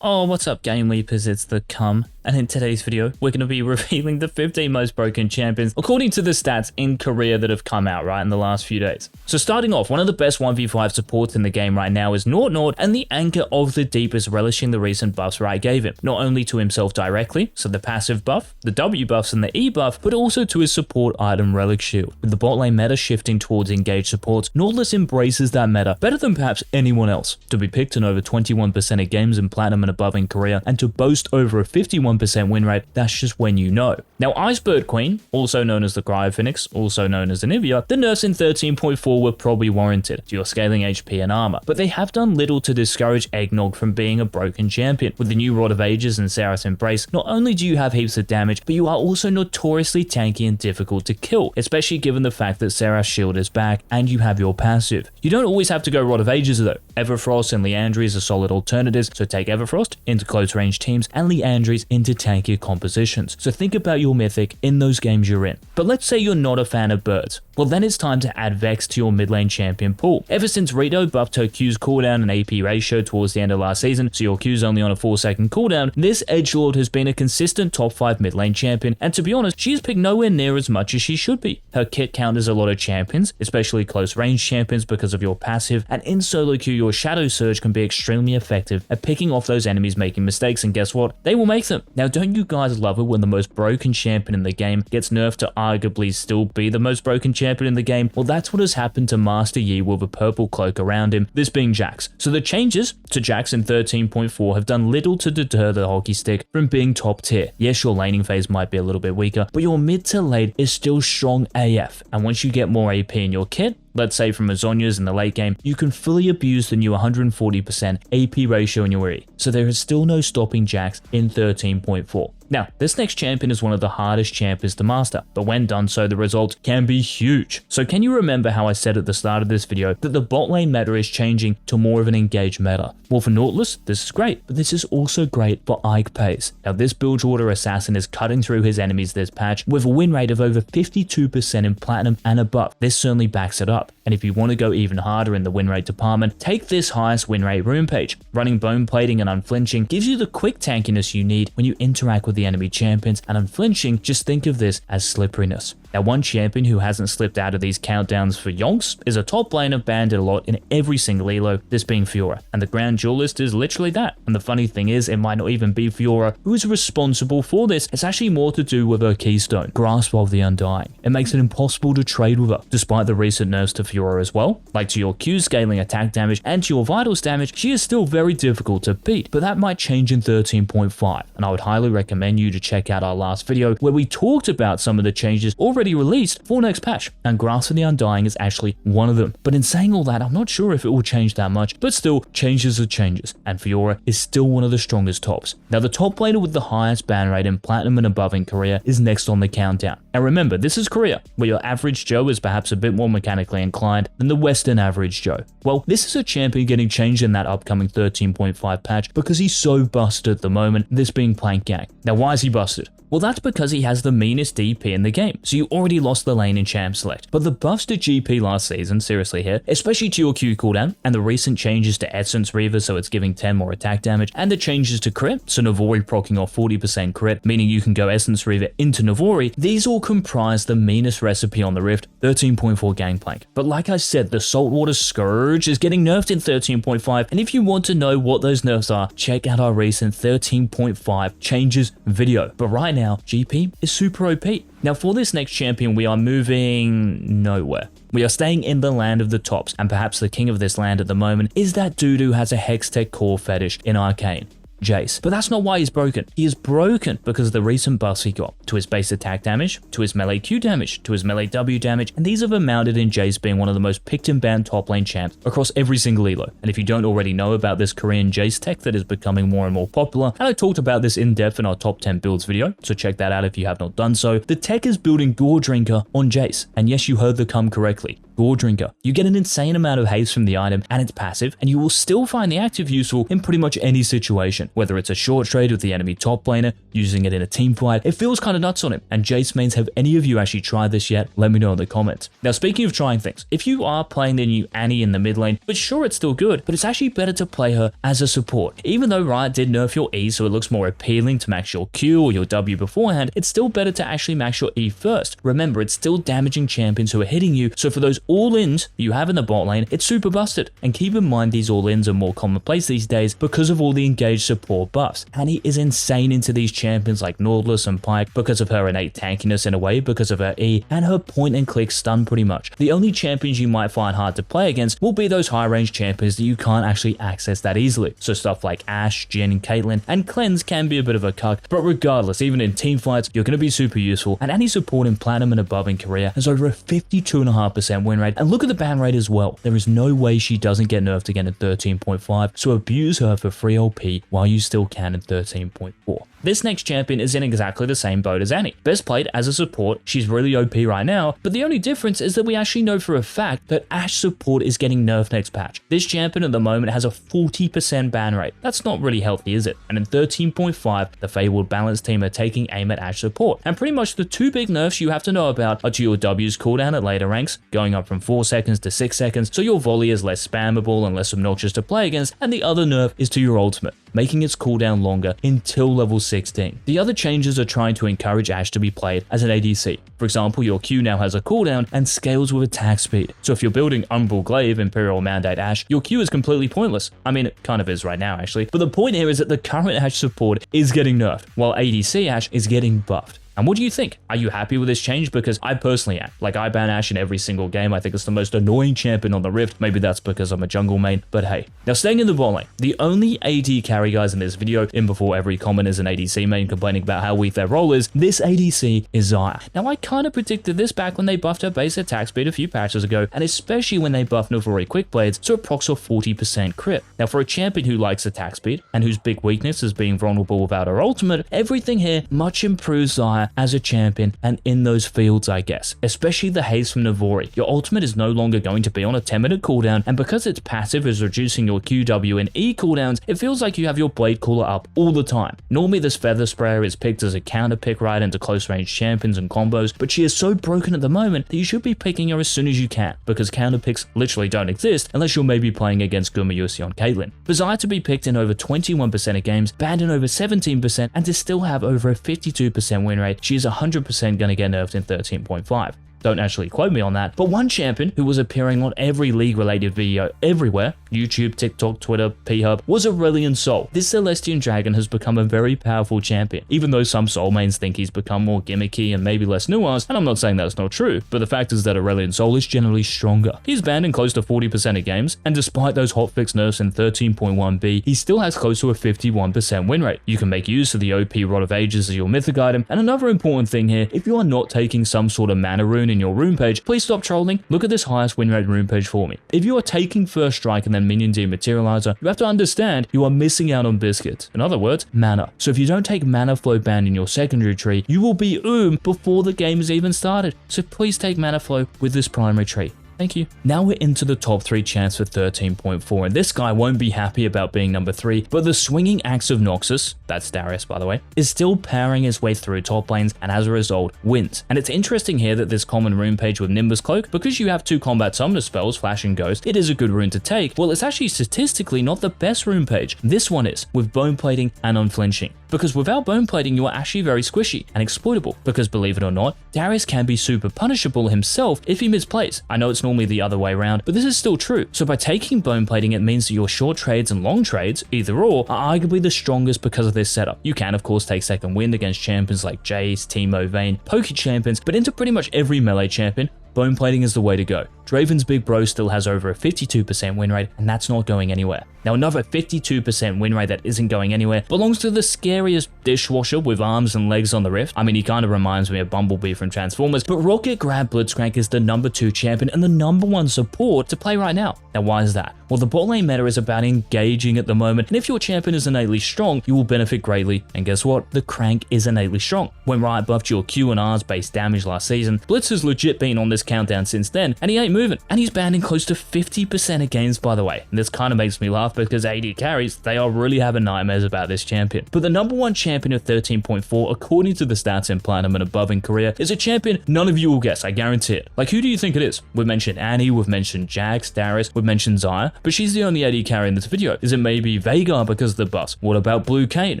Oh, what's up GameLeapers, it's the Cum, and in today's video, we're going to be revealing the 15 most broken champions according to the stats in Korea that have come out right in the last few days. So starting off, one of the best 1v5 supports in the game right now is Nautilus, and the anchor of the deep is relishing the recent buffs Riot gave him, not only to himself directly, so the passive buff, the W buffs and the E buff, but also to his support item Relic Shield. With the bot lane meta shifting towards engaged supports, Nautilus embraces that meta better than perhaps anyone else. To be picked in over 21% of games in Platinum and above in Korea, and to boast over a 51% win rate, that's just when you know. Now, Icebird Queen, also known as the Cryo Phoenix, also known as Anivia, the nerfs in 13.4 were probably warranted to your scaling HP and armor, but they have done little to discourage Eggnog from being a broken champion. With the new Rod of Ages and Sarah's Embrace, not only do you have heaps of damage, but you are also notoriously tanky and difficult to kill, especially given the fact that Sarah's shield is back and you have your passive. You don't always have to go Rod of Ages though. Everfrost and Liandry's are solid alternatives, so take Everfrost into close range teams and Liandry's into tankier compositions. So think about your mythic in those games you're in. But let's say you're not a fan of birds. Well, then it's time to add Vex to your mid lane champion pool. Ever since Rito buffed her Q's cooldown and AP ratio towards the end of last season, so your Q's only on a 4-second cooldown, this edgelord has been a consistent top 5 mid lane champion, and to be honest, she is picked nowhere near as much as she should be. Her kit counters a lot of champions, especially close range champions because of your passive, and in solo queue your Shadow Surge can be extremely effective at picking off those enemies making mistakes, and guess what? They will make them. Now, don't you guys love it when the most broken champion in the game gets nerfed to arguably still be the most broken champion in the game? Well, that's what has happened to Master Yi with a purple cloak around him, this being Jax. So the changes to Jax in 13.4 have done little to deter the hockey stick from being top tier. Yes, your laning phase might be a little bit weaker, but your mid to late is still strong AF, and once you get more AP in your kit, let's say from Azonia's in the late game, you can fully abuse the new 140% AP ratio in your E. So there is still no stopping Jax in 13.4. Now, this next champion is one of the hardest champions to master, but when done so, the result can be huge. So can you remember how I said at the start of this video that the bot lane meta is changing to more of an engaged meta? Well, for Nautilus, this is great, but this is also great for Ike Pace. Now, this build order assassin is cutting through his enemies this patch with a win rate of over 52% in Platinum and above. This certainly backs it up. And if you want to go even harder in the win rate department, take this highest win rate rune page. Running bone plating and unflinching gives you the quick tankiness you need when you interact with the enemy champions, and unflinching, just think of this as slipperiness. Now, one champion who hasn't slipped out of these countdowns for yonks is a top laner banded a lot in every single elo, this being Fiora, and the ground duelist is literally that. And the funny thing is, it might not even be Fiora who is responsible for this. It's actually more to do with her keystone, Grasp of the Undying. It makes it impossible to trade with her, despite the recent nerfs to Fiora as well. Like to your Q scaling attack damage and to your vitals damage, she is still very difficult to beat, but that might change in 13.5, and I would highly recommend you to check out our last video where we talked about some of the changes already released for next patch, and Grasp of the Undying is actually one of them. But in saying all that, I'm not sure if it will change that much, but still, changes are changes, and Fiora is still one of the strongest tops. Now, the top laner with the highest ban rate in Platinum and above in Korea is next on the countdown. And remember, this is Korea, where your average Joe is perhaps a bit more mechanically inclined than the Western average Joe. Well, this is a champion getting changed in that upcoming 13.5 patch because he's so busted at the moment, this being Plank Gang. Now, why is he busted? Well, that's because he has the meanest DP in the game, so you already lost the lane in Champ Select. But the buffs to GP last season, seriously here, especially to your Q cooldown, and the recent changes to Essence Reaver so it's giving 10 more attack damage, and the changes to crit, so Navori proccing off 40% crit, meaning you can go Essence Reaver into Navori, these all comprise the meanest recipe on the Rift, 13.4 Gangplank. But like I said, the Saltwater Scourge is getting nerfed in 13.5, and if you want to know what those nerfs are, check out our recent 13.5 changes video. But right now, GP is super OP. Now, for this next champion, we are moving nowhere. We are staying in the land of the tops, and perhaps the king of this land at the moment is that dude who has a Hextech core fetish in Arcane, Jayce. But that's not why he's broken. He is broken because of the recent buffs he got to his base attack damage, to his melee Q damage, to his melee W damage, and these have amounted in Jayce being one of the most picked and banned top lane champs across every single elo. And if you don't already know about this Korean Jayce tech that is becoming more and more popular, and I talked about this in depth in our top 10 builds video, so check that out if you have not done so, the tech is building Gore Drinker on Jayce. And yes, you heard the cum correctly. Gore Drinker. You get an insane amount of haste from the item and its passive, and you will still find the active useful in pretty much any situation. action. Whether it's a short trade with the enemy top laner, using it in a team fight, it feels kind of nuts on him. And Jayce mains, have any of you actually tried this yet? Let me know in the comments. Now, speaking of trying things, if you are playing the new Annie in the mid lane, but sure, it's still good, but it's actually better to play her as a support. Even though Riot did nerf your E so it looks more appealing to max your Q or your W beforehand, it's still better to actually max your E first. Remember, it's still damaging champions who are hitting you, so for those all-ins you have in the bot lane, it's super busted. And keep in mind, these all-ins are more commonplace these days because of all the engaged support buffs. Annie is insane into these champions like Nautilus and Pyke because of her innate tankiness in a way, because of her E, and her point and click stun pretty much. The only champions you might find hard to play against will be those high range champions that you can't actually access that easily. So stuff like Ashe, Jhin, and Caitlyn, and Cleanse can be a bit of a cuck, but regardless, even in team fights, you're going to be super useful. And Annie support in Platinum and above in Korea has over a 52.5% win rate, and look at the ban rate as well. There is no way she doesn't get nerfed again at 13.5, so abuse her for free LP while you still can at 13.4. This next champion is in exactly the same boat as Annie. Best played as a support, she's really OP right now, but the only difference is that we actually know for a fact that Ashe support is getting nerfed next patch. This champion at the moment has a 40% ban rate. That's not really healthy, is it? And in 13.5, the Fabled Balance team are taking aim at Ashe support. And pretty much the two big nerfs you have to know about are to your W's cooldown at later ranks, going up from 4 seconds to 6 seconds, so your volley is less spammable and less obnoxious to play against, and the other nerf is to your ultimate, making its cooldown longer until level 16. The other changes are trying to encourage Ashe to be played as an ADC. For example, your Q now has a cooldown and scales with attack speed. So if you're building Umbral Glaive Imperial Mandate Ashe, your Q is completely pointless. I mean, it kind of is right now actually, but the point here is that the current Ashe support is getting nerfed, while ADC Ashe is getting buffed. And what do you think? Are you happy with this change? Because I personally am. Like, I ban Ashe in every single game. I think it's the most annoying champion on the Rift. Maybe that's because I'm a jungle main, but hey. Now, staying in the bot lane, the only AD carry guys in this video, in before every comment is an ADC main complaining about how weak their role is, this ADC is Xayah. Now, I kind of predicted this back when they buffed her base attack speed a few patches ago, and especially when they buffed Navori quick blades, so it procs a 40% crit. Now, for a champion who likes attack speed, and whose big weakness is being vulnerable without her ultimate, everything here much improves Xayah as a champion and in those fields, I guess. Especially the haste from Navori. Your ultimate is no longer going to be on a 10-minute cooldown, and because its passive is reducing your QW and E cooldowns, it feels like you have your blade cooler up all the time. Normally this feather sprayer is picked as a counter pick right into close range champions and combos, but she is so broken at the moment that you should be picking her as soon as you can, because counter picks literally don't exist unless you're maybe playing against Gumayusi on Caitlyn. For Xayah to be picked in over 21% of games, banned in over 17%, and to still have over a 52% win rate, she is 100% going to get nerfed in 13.5. Don't actually quote me on that, but one champion who was appearing on every league-related video everywhere, YouTube, TikTok, Twitter, P-Hub, was Aurelion Sol. This Celestian dragon has become a very powerful champion, even though some Sol mains think he's become more gimmicky and maybe less nuanced, and I'm not saying that's not true, but the fact is that Aurelion Sol is generally stronger. He's banned in close to 40% of games, and despite those hotfix nerfs in 13.1b, he still has close to a 51% win rate. You can make use of the OP Rod of Ages as your mythic item, and another important thing here, if you are not taking some sort of mana rune in your rune page, please stop trolling. Look at this highest win rate rune page for me. If you are taking First Strike and then Minion Dematerializer, you have to understand you are missing out on biscuits. In other words, mana. So if you don't take Mana Flow banned in your secondary tree, you will be before the game has even started. So please take Mana Flow with this primary tree. Thank you. Now we're into the top 3 champs for 13.4, and this guy won't be happy about being number 3, but the Swinging Axe of Noxus, that's Darius by the way, is still powering his way through top lanes, and as a result, wins. And it's interesting here that this common rune page with Nimbus Cloak, because you have 2 combat summoner spells, Flash and Ghost, it is a good rune to take. Well, it's actually statistically not the best rune page. This one is, with Bone Plating and Unflinching. Because without Bone Plating, you are actually very squishy and exploitable, because believe it or not, Darius can be super punishable himself if he misplays. I know it's normally the other way around, but this is still true. So by taking Bone Plating, it means that your short trades and long trades, either or, are arguably the strongest because of this setup. You can of course take second wind against champions like Jayce, Teemo, Vayne, Poke champions, but into pretty much every melee champion, Bone Plating is the way to go. Draven's Big Bro still has over a 52% win rate, and that's not going anywhere. Now another 52% win rate that isn't going anywhere belongs to the scariest dishwasher with arms and legs on the Rift. I mean, he kind of reminds me of Bumblebee from Transformers, but Rocket Grab Blitzcrank is the number 2 champion and the number 1 support to play right now. Now why is that? Well, the bot lane meta is about engaging at the moment, and if your champion is innately strong, you will benefit greatly. And guess what? The Crank is innately strong. When Riot buffed your Q and R's base damage last season, Blitz has legit been on this countdown since then, and he ain't moving. And he's banned in close to 50% of games, by the way. And this kind of makes me laugh because AD carries, they are really having nightmares about this champion. But the number one champion of 13.4, according to the stats in Platinum and above in Korea, is a champion none of you will guess, I guarantee it. Like, who do you think it is? We've mentioned Annie, we've mentioned Jax, Darius, we've mentioned Xayah, but she's the only AD carry in this video. Is it maybe Veigar because of the buffs? What about Blue Kayn?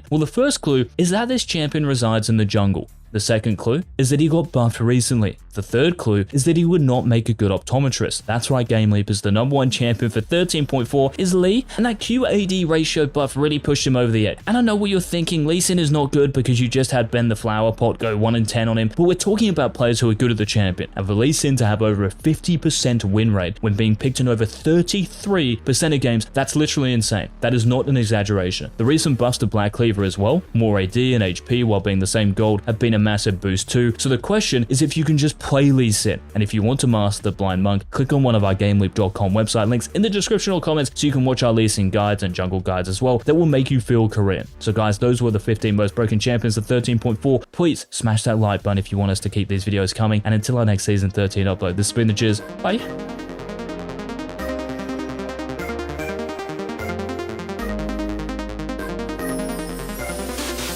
Well, the first clue is that this champion resides in the jungle. The second clue is that he got buffed recently. The third clue is that he would not make a good optometrist. That's right, GameLeap is the number one champion for 13.4 is Lee, and that QAD ratio buff really pushed him over the edge. And I know what you're thinking, Lee Sin is not good because you just had Ben the Flower Pot go 1 in 10 on him, but we're talking about players who are good at the champion. And for Lee Sin to have over a 50% win rate when being picked in over 33% of games, that's literally insane. That is not an exaggeration. The recent buffs to Black Cleaver as well, more AD and HP while being the same gold, have been a massive boost too. So the question is if you can just play Lee Sin. And if you want to master the Blind Monk, click on one of our GameLeap.com website links in the description or comments so you can watch our Lee Sin guides and jungle guides as well that will make you feel Korean. So guys, those were the 15 most broken champions of 13.4. Please smash that like button if you want us to keep these videos coming. And until our next season 13 upload, this has been the Jizz. Bye.